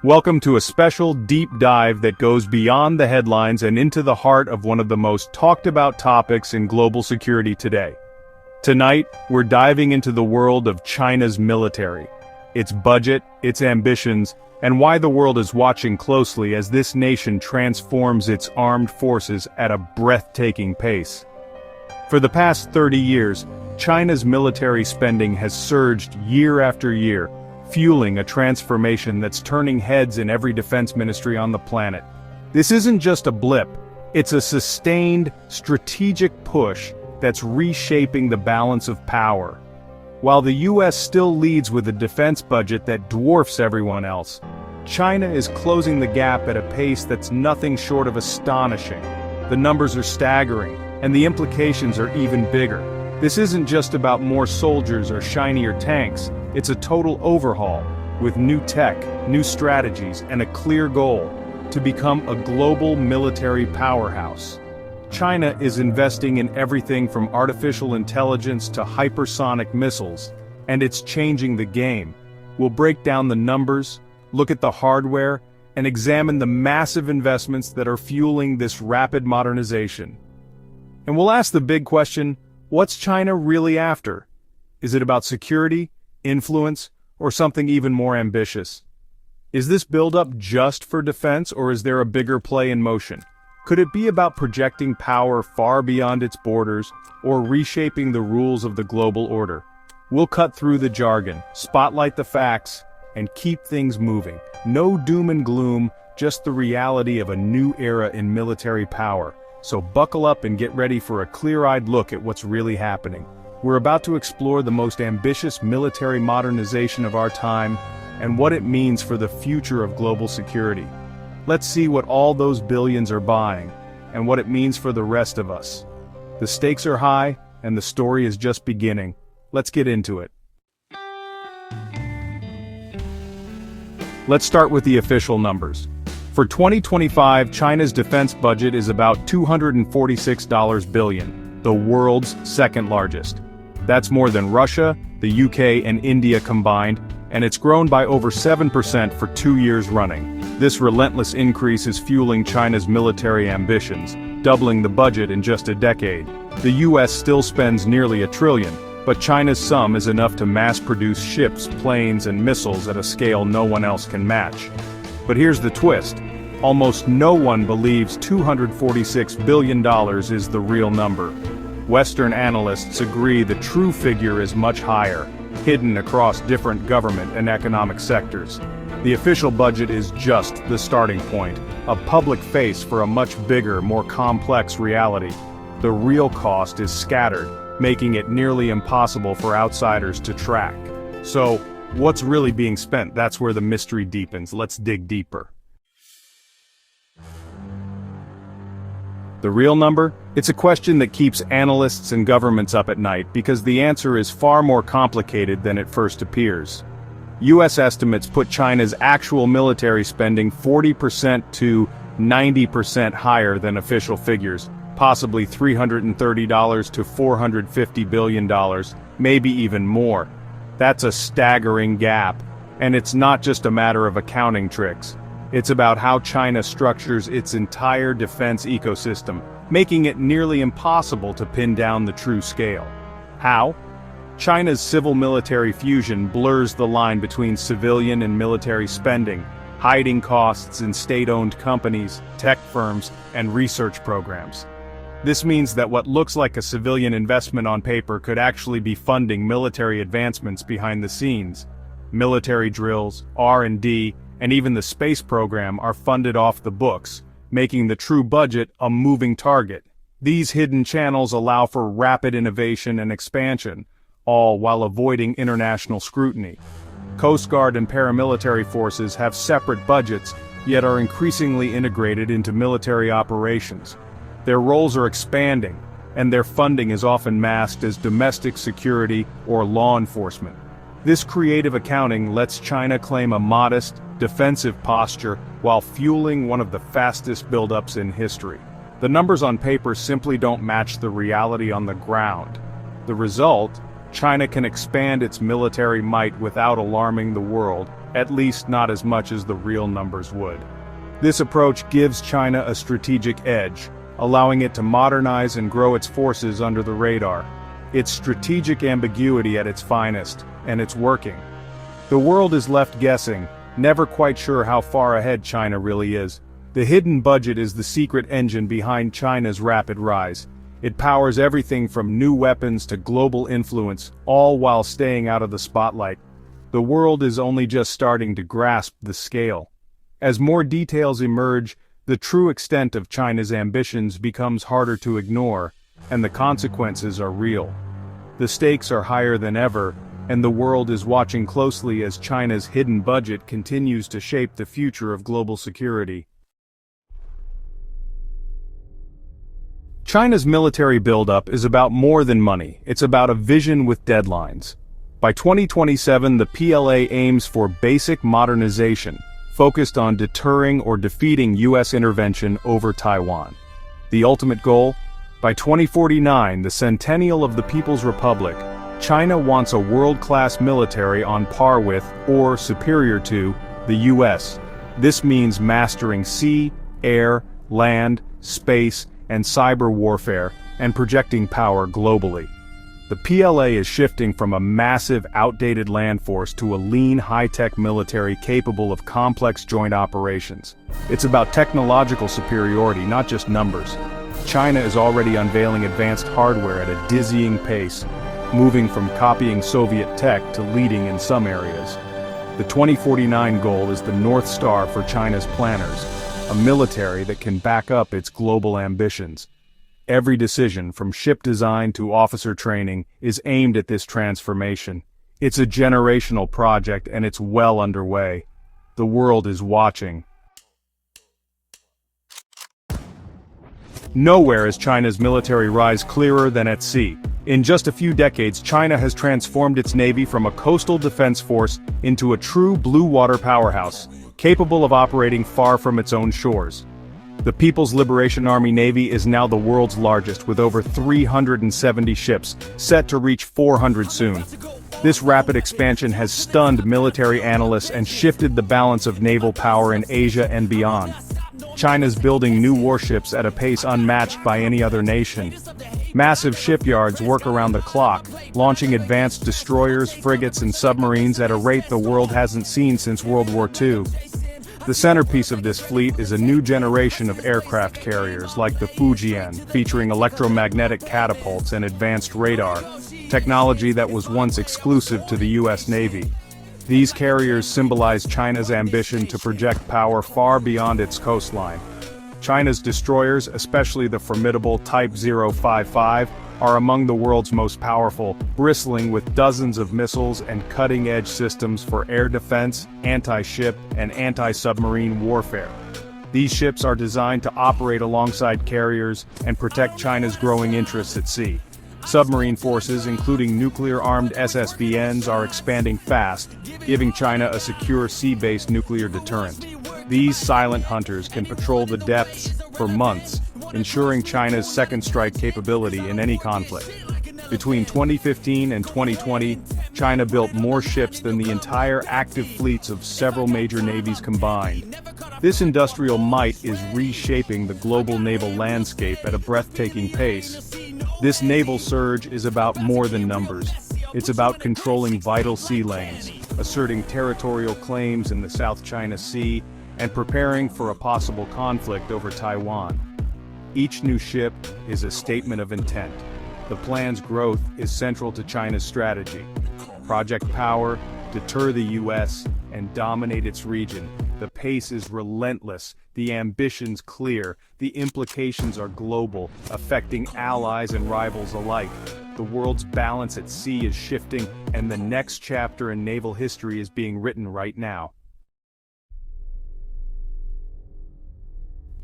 Welcome to a special deep dive that goes beyond the headlines and into the heart of one of the most talked about topics in global security today. Tonight, we're diving into the world of China's military, its budget, its ambitions, and why the world is watching closely as this nation transforms its armed forces at a breathtaking pace. For the past 30 years, China's military spending has surged year after year, fueling a transformation that's turning heads in every defense ministry on the planet. This isn't just a blip, it's a sustained, strategic push that's reshaping the balance of power. While the US still leads with a defense budget that dwarfs everyone else, China is closing the gap at a pace that's nothing short of astonishing. The numbers are staggering, and the implications are even bigger. This isn't just about more soldiers or shinier tanks, it's a total overhaul, with new tech, new strategies, and a clear goal: to become a global military powerhouse. China is investing in everything from artificial intelligence to hypersonic missiles, and it's changing the game. We'll break down the numbers, look at the hardware, and examine the massive investments that are fueling this rapid modernization. And we'll ask the big question: what's China really after? Is it about security, influence, or something even more ambitious? Is this buildup just for defense, or is there a bigger play in motion? Could it be about projecting power far beyond its borders, or reshaping the rules of the global order? We'll cut through the jargon, spotlight the facts, and keep things moving. No doom and gloom, just the reality of a new era in military power. So buckle up and get ready for a clear-eyed look at what's really happening. We're about to explore the most ambitious military modernization of our time and what it means for the future of global security. Let's see what all those billions are buying and what it means for the rest of us. The stakes are high and the story is just beginning. Let's get into it. Let's start with the official numbers. For 2025, China's defense budget is about $246 billion, the world's second largest. That's more than Russia, the UK, and India combined, and it's grown by over 7% for 2 years running. This relentless increase is fueling China's military ambitions, doubling the budget in just a decade. The US still spends nearly $1 trillion, but China's sum is enough to mass-produce ships, planes, and missiles at a scale no one else can match. But here's the twist. Almost no one believes $246 billion is the real number. Western analysts agree the true figure is much higher, hidden across different government and economic sectors. The official budget is just the starting point, a public face for a much bigger, more complex reality. The real cost is scattered, making it nearly impossible for outsiders to track. So, what's really being spent? That's where the mystery deepens. Let's dig deeper. The real number? It's a question that keeps analysts and governments up at night because the answer is far more complicated than it first appears. US estimates put China's actual military spending 40% to 90% higher than official figures, possibly $330 to $450 billion, maybe even more. That's a staggering gap, and it's not just a matter of accounting tricks. It's about how China structures its entire defense ecosystem, making it nearly impossible to pin down the true scale. How? China's civil-military fusion blurs the line between civilian and military spending, hiding costs in state-owned companies, tech firms, and research programs. This means that what looks like a civilian investment on paper could actually be funding military advancements behind the scenes. Military drills, R&D, and even the space program are funded off the books, making the true budget a moving target. These hidden channels allow for rapid innovation and expansion, all while avoiding international scrutiny. Coast Guard and paramilitary forces have separate budgets, yet are increasingly integrated into military operations. Their roles are expanding, and their funding is often masked as domestic security or law enforcement. This creative accounting lets China claim a modest, defensive posture while fueling one of the fastest buildups in history. The numbers on paper simply don't match the reality on the ground. The result? China can expand its military might without alarming the world, at least not as much as the real numbers would. This approach gives China a strategic edge, allowing it to modernize and grow its forces under the radar. It's strategic ambiguity at its finest, and it's working. The world is left guessing, never quite sure how far ahead China really is. The hidden budget is the secret engine behind China's rapid rise. It powers everything from new weapons to global influence, all while staying out of the spotlight. The world is only just starting to grasp the scale. As more details emerge, the true extent of China's ambitions becomes harder to ignore, and the consequences are real. The stakes are higher than ever, and the world is watching closely as China's hidden budget continues to shape the future of global security. China's military buildup is about more than money, it's about a vision with deadlines. By 2027, the PLA aims for basic modernization, focused on deterring or defeating US intervention over Taiwan. The ultimate goal? By 2049, the centennial of the People's Republic, China wants a world-class military on par with, or superior to, the US. This means mastering sea, air, land, space, and cyber warfare, and projecting power globally. The PLA is shifting from a massive, outdated land force to a lean, high-tech military capable of complex joint operations. It's about technological superiority, not just numbers. China is already unveiling advanced hardware at a dizzying pace, moving from copying Soviet tech to leading in some areas. The 2049 goal is the North Star for China's planners, a military that can back up its global ambitions. Every decision, from ship design to officer training, is aimed at this transformation. It's a generational project and it's well underway. The world is watching. Nowhere is China's military rise clearer than at sea. In just a few decades, China has transformed its navy from a coastal defense force into a true blue water powerhouse, capable of operating far from its own shores. The People's Liberation Army Navy is now the world's largest, with over 370 ships, set to reach 400 soon. This rapid expansion has stunned military analysts and shifted the balance of naval power in Asia and beyond. China's building new warships at a pace unmatched by any other nation. Massive shipyards work around the clock, launching advanced destroyers, frigates, and submarines at a rate the world hasn't seen since World War II. The centerpiece of this fleet is a new generation of aircraft carriers like the Fujian, featuring electromagnetic catapults and advanced radar, technology that was once exclusive to the US Navy. These carriers symbolize China's ambition to project power far beyond its coastline. China's destroyers, especially the formidable Type 055, are among the world's most powerful, bristling with dozens of missiles and cutting-edge systems for air defense, anti-ship, and anti-submarine warfare. These ships are designed to operate alongside carriers and protect China's growing interests at sea. Submarine forces, including nuclear-armed SSBNs, are expanding fast, giving China a secure sea-based nuclear deterrent. These silent hunters can patrol the depths for months, ensuring China's second strike capability in any conflict. Between 2015 and 2020, China built more ships than the entire active fleets of several major navies combined. This industrial might is reshaping the global naval landscape at a breathtaking pace. This naval surge is about more than numbers. It's about controlling vital sea lanes, asserting territorial claims in the South China Sea, and preparing for a possible conflict over Taiwan. Each new ship is a statement of intent. The plan's growth is central to China's strategy. Project Power, deter the US, and dominate its region. The pace is relentless, the ambitions clear, the implications are global, affecting allies and rivals alike. The world's balance at sea is shifting, and the next chapter in naval history is being written right now.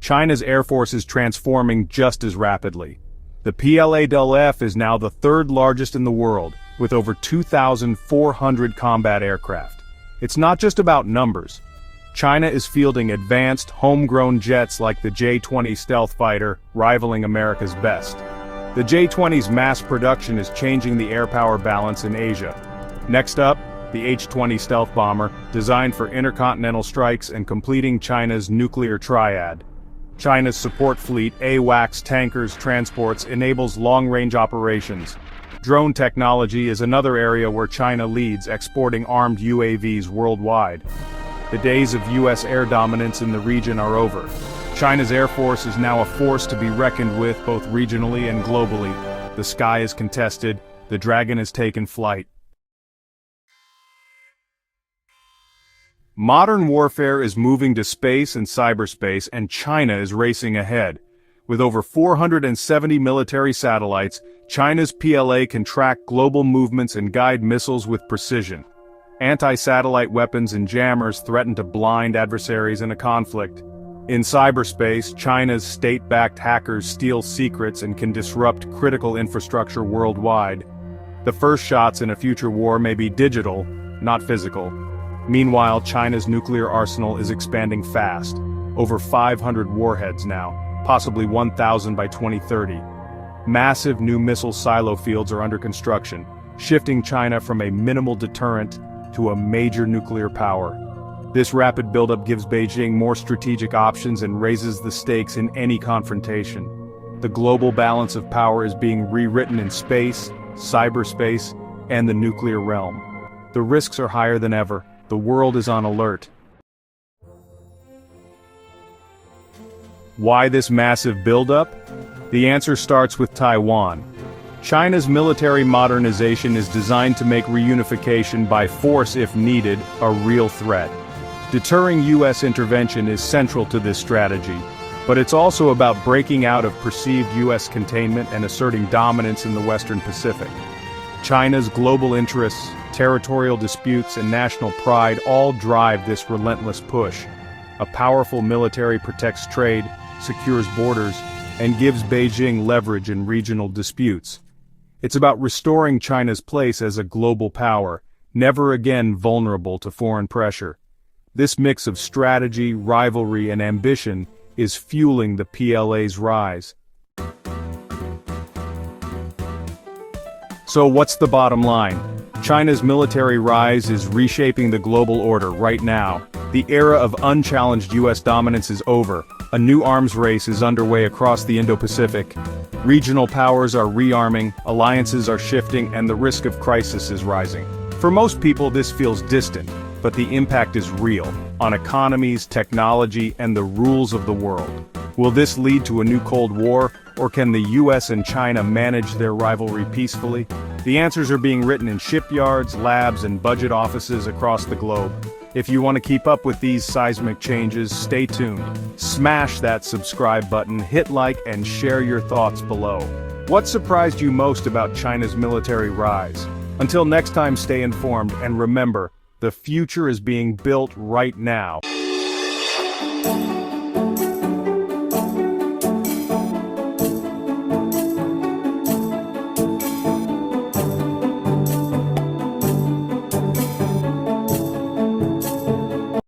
China's Air Force is transforming just as rapidly. The PLAAF is now the third largest in the world, with over 2,400 combat aircraft. It's not just about numbers. China is fielding advanced, homegrown jets like the J-20 stealth fighter, rivaling America's best. The J-20's mass production is changing the air power balance in Asia. Next up, the H-20 stealth bomber, designed for intercontinental strikes and completing China's nuclear triad. China's support fleet, AWACS tankers transports, enables long-range operations. Drone technology is another area where China leads, exporting armed UAVs worldwide. The days of US air dominance in the region are over. China's Air Force is now a force to be reckoned with both regionally and globally. The sky is contested, the dragon has taken flight. Modern warfare is moving to space and cyberspace, and China is racing ahead. With over 470 military satellites, China's PLA can track global movements and guide missiles with precision. Anti-satellite weapons and jammers threaten to blind adversaries in a conflict. In cyberspace, China's state-backed hackers steal secrets and can disrupt critical infrastructure worldwide. The first shots in a future war may be digital, not physical. Meanwhile, China's nuclear arsenal is expanding fast. Over 500 warheads now, possibly 1,000 by 2030. Massive new missile silo fields are under construction, shifting China from a minimal deterrent to a major nuclear power. This rapid buildup gives Beijing more strategic options and raises the stakes in any confrontation. The global balance of power is being rewritten in space, cyberspace, and the nuclear realm. The risks are higher than ever. The world is on alert. Why this massive buildup? The answer starts with Taiwan. China's military modernization is designed to make reunification by force if needed a real threat. Deterring US intervention is central to this strategy, but it's also about breaking out of perceived US containment and asserting dominance in the Western Pacific. China's global interests, territorial disputes, and national pride all drive this relentless push. A powerful military protects trade, secures borders, and gives Beijing leverage in regional disputes. It's about restoring China's place as a global power, never again vulnerable to foreign pressure. This mix of strategy, rivalry, and ambition is fueling the PLA's rise. So what's the bottom line? China's military rise is reshaping the global order right now. The era of unchallenged US dominance is over. A new arms race is underway across the Indo-Pacific. Regional powers are rearming, alliances are shifting, and the risk of crisis is rising. For most people, this feels distant, but the impact is real, on economies, technology, and the rules of the world. Will this lead to a new Cold War, or can the US and China manage their rivalry peacefully? The answers are being written in shipyards, labs, and budget offices across the globe. If you want to keep up with these seismic changes, stay tuned. Smash that subscribe button, hit like, and share your thoughts below. What surprised you most about China's military rise? Until next time, stay informed, and remember, the future is being built right now.